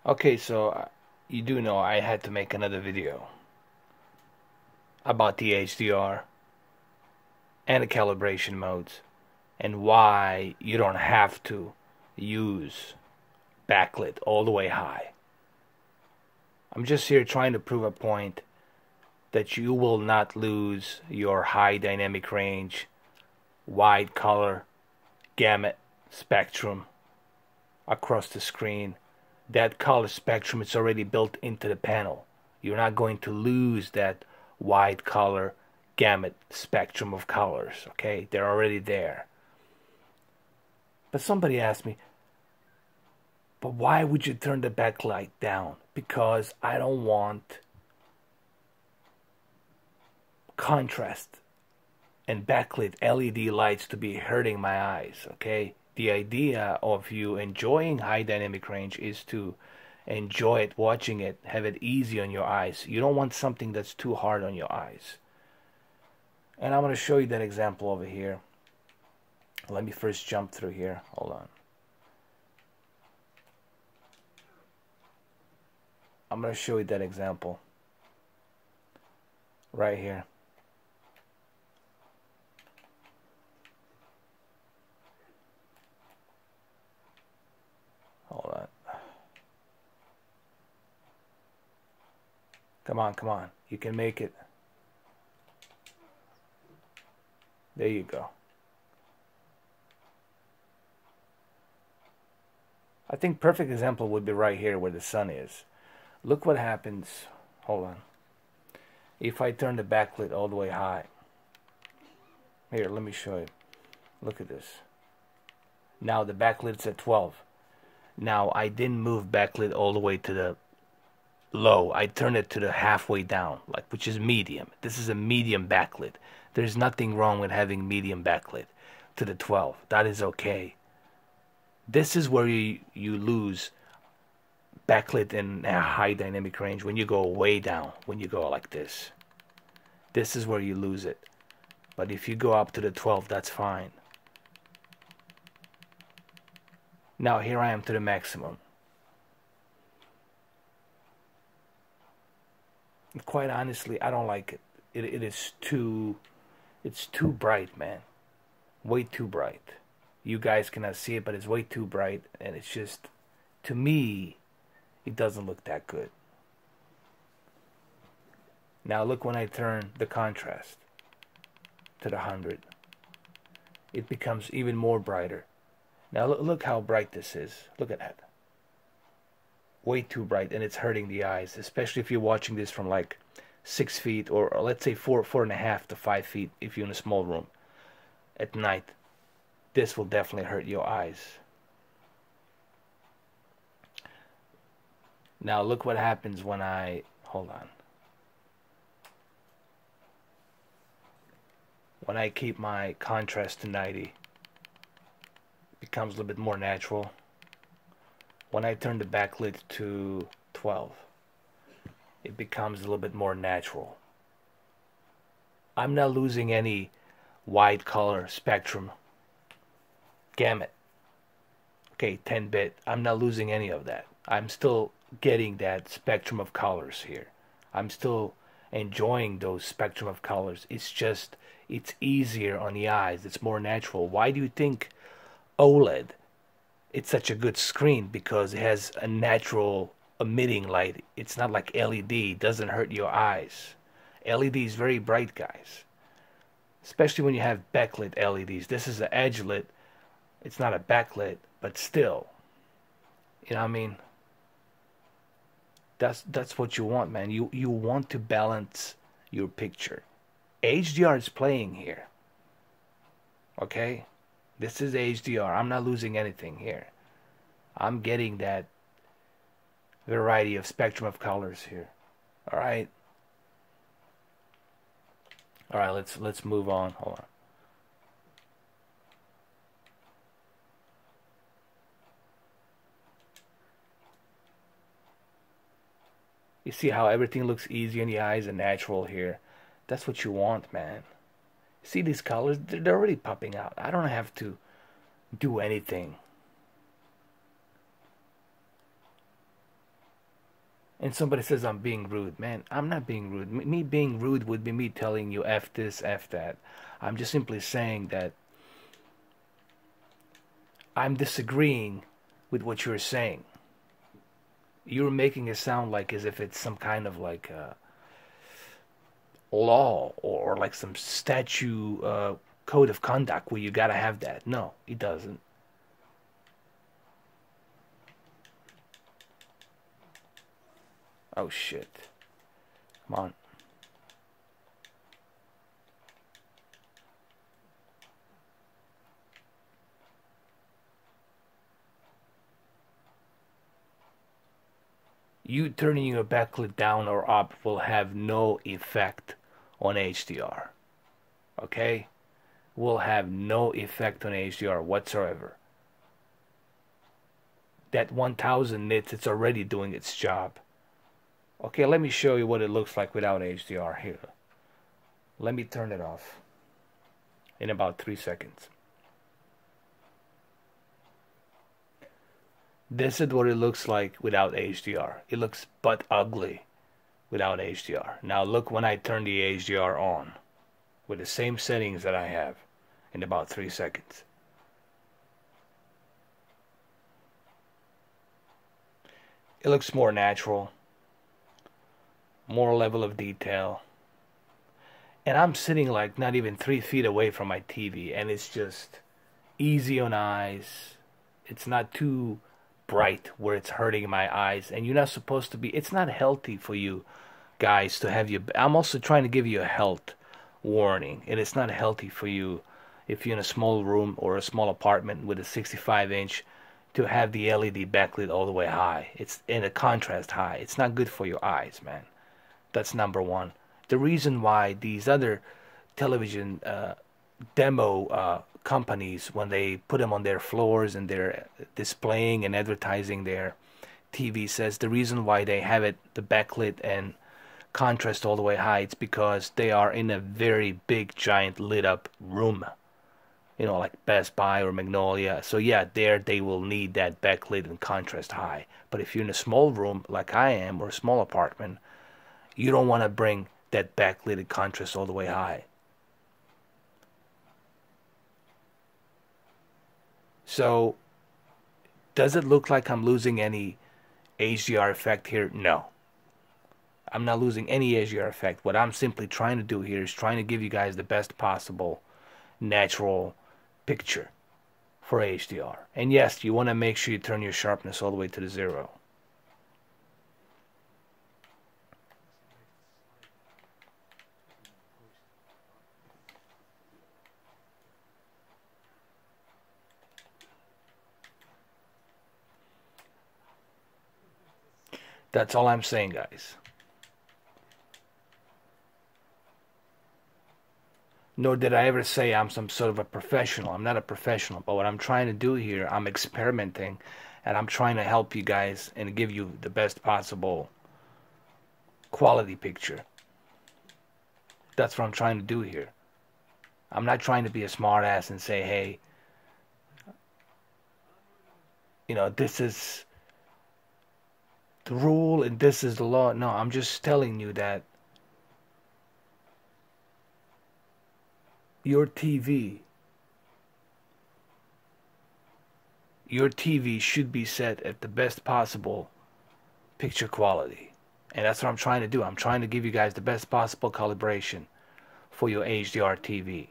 Okay, so you do know I had to make another video about the HDR and the calibration modes and why you don't have to use backlit all the way high. I'm just here trying to prove a point that you will not lose your high dynamic range, wide color, gamut spectrum across the screen. That color spectrum is already built into the panel. You're not going to lose that wide color gamut spectrum of colors, okay? They're already there. But somebody asked me, but why would you turn the backlight down? Because I don't want contrast and backlit LED lights to be hurting my eyes, okay? The idea of you enjoying high dynamic range is to enjoy it, watching it, have it easy on your eyes. You don't want something that's too hard on your eyes. And I'm going to show you that example over here. Let me first jump through here. Hold on. I'm going to show you that example right here. Hold on. Come on, come on. You can make it. There you go. I think perfect example would be right here where the sun is. Look what happens. Hold on. If I turn the backlit all the way high. Here, let me show you. Look at this. Now the backlit's at 12. Now I didn't move backlit all the way to the low. I turned it to the halfway down, like, which is medium. This is a medium backlit. There's nothing wrong with having medium backlit to the 12. That is okay. This is where you lose backlit in a high dynamic range, when you go way down, when you go like this. This is where you lose it. But if you go up to the 12, that's fine. Now here I am to the maximum. And quite honestly, I don't like it. It's too bright, man. Way too bright. You guys cannot see it, but it's way too bright, and it's just, to me, it doesn't look that good. Now look when I turn the contrast to the 100. It becomes even more brighter. Now look how bright this is. Look at that. Way too bright, and it's hurting the eyes, especially if you're watching this from like 6 feet, or let's say 4.5 to 5 feet if you're in a small room at night. This will definitely hurt your eyes. Now look what happens when I, hold on. When I keep my contrast to 90, it becomes a little bit more natural. When I turn the backlit to 12, it becomes a little bit more natural. I'm not losing any wide color spectrum gamut. Okay, 10-bit. I'm not losing any of that. I'm still getting that spectrum of colors here. I'm still enjoying those spectrum of colors. It's just, it's easier on the eyes. It's more natural. Why do you think OLED, it's such a good screen? Because it has a natural emitting light. It's not like LED. It doesn't hurt your eyes. LED is very bright, guys. Especially when you have backlit LEDs. This is an edge-lit. It's not a backlit, but still. You know what I mean? That's what you want, man. You want to balance your picture. HDR is playing here. Okay? This is HDR. I'm not losing anything here. I'm getting that variety of spectrum of colors here. All right? All right, let's move on. Hold on. You see how everything looks easy in the eyes and natural here? That's what you want, man. See these colors? They're already popping out. I don't have to do anything. and somebody says I'm being rude. Man, I'm not being rude. Me being rude would be me telling you F this, F that. I'm just simply saying that I'm disagreeing with what you're saying. You're making it sound like as if it's some kind of like law or like some statute code of conduct where you gotta have that. No, it doesn't. Oh shit. Come on. You turning your backlit down or up will have no effect on HDR. Okay? Will have no effect on HDR whatsoever. That 1000 nits, it's already doing its job. Okay, let me show you what it looks like without HDR here. Let me turn it off in about 3 seconds. This is what it looks like without HDR. It looks but ugly without HDR. Now look when I turn the HDR on with the same settings that I have in about 3 seconds. It looks more natural, more level of detail. And I'm sitting like not even 3 feet away from my TV, and it's just easy on eyes. It's not too bright where it's hurting my eyes, and you're not supposed to be. It's not healthy for you guys to have you. I'm also trying to give you a health warning, and it's not healthy for you if you're in a small room or a small apartment with a 65-inch to have the LED backlit all the way high. It's in a contrast high. It's not good for your eyes, man. That's number one. The reason why these other television demo companies, when they put them on their floors and they're displaying and advertising their TV, says the reason why they have it the backlit and contrast all the way high, it's because they are in a very big giant lit up room, you know, like Best Buy or Magnolia. So yeah, there they will need that backlit and contrast high. But if you're in a small room like I am, or a small apartment, you don't want to bring that backlit and contrast all the way high. So does it look like I'm losing any HDR effect here? No. I'm not losing any HDR effect. What I'm simply trying to do here is trying to give you guys the best possible natural picture for HDR. And yes, you want to make sure you turn your sharpness all the way to the 0. That's all I'm saying, guys. Nor did I ever say I'm some sort of a professional. I'm not a professional. But what I'm trying to do here, I'm experimenting, and I'm trying to help you guys and give you the best possible quality picture. That's what I'm trying to do here. I'm not trying to be a smartass and say, hey, you know, this is the rule and this is the law. No, I'm just telling you that your TV should be set at the best possible picture quality. And that's what I'm trying to do. I'm trying to give you guys the best possible calibration for your HDR TV.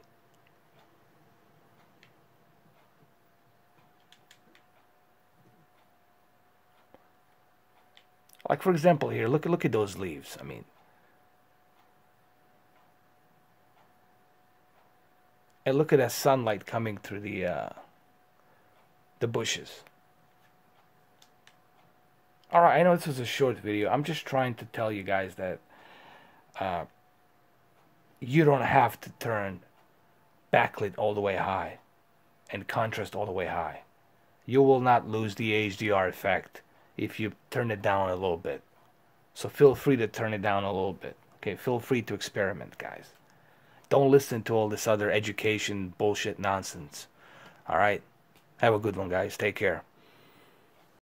Like for example here, look at those leaves. I mean, and look at that sunlight coming through the bushes. All right, I know this was a short video. I'm just trying to tell you guys that you don't have to turn backlit all the way high and contrast all the way high. You will not lose the HDR effect if you turn it down a little bit. So feel free to turn it down a little bit. Okay, feel free to experiment, guys. Don't listen to all this other education bullshit nonsense. All right, have a good one, guys. Take care.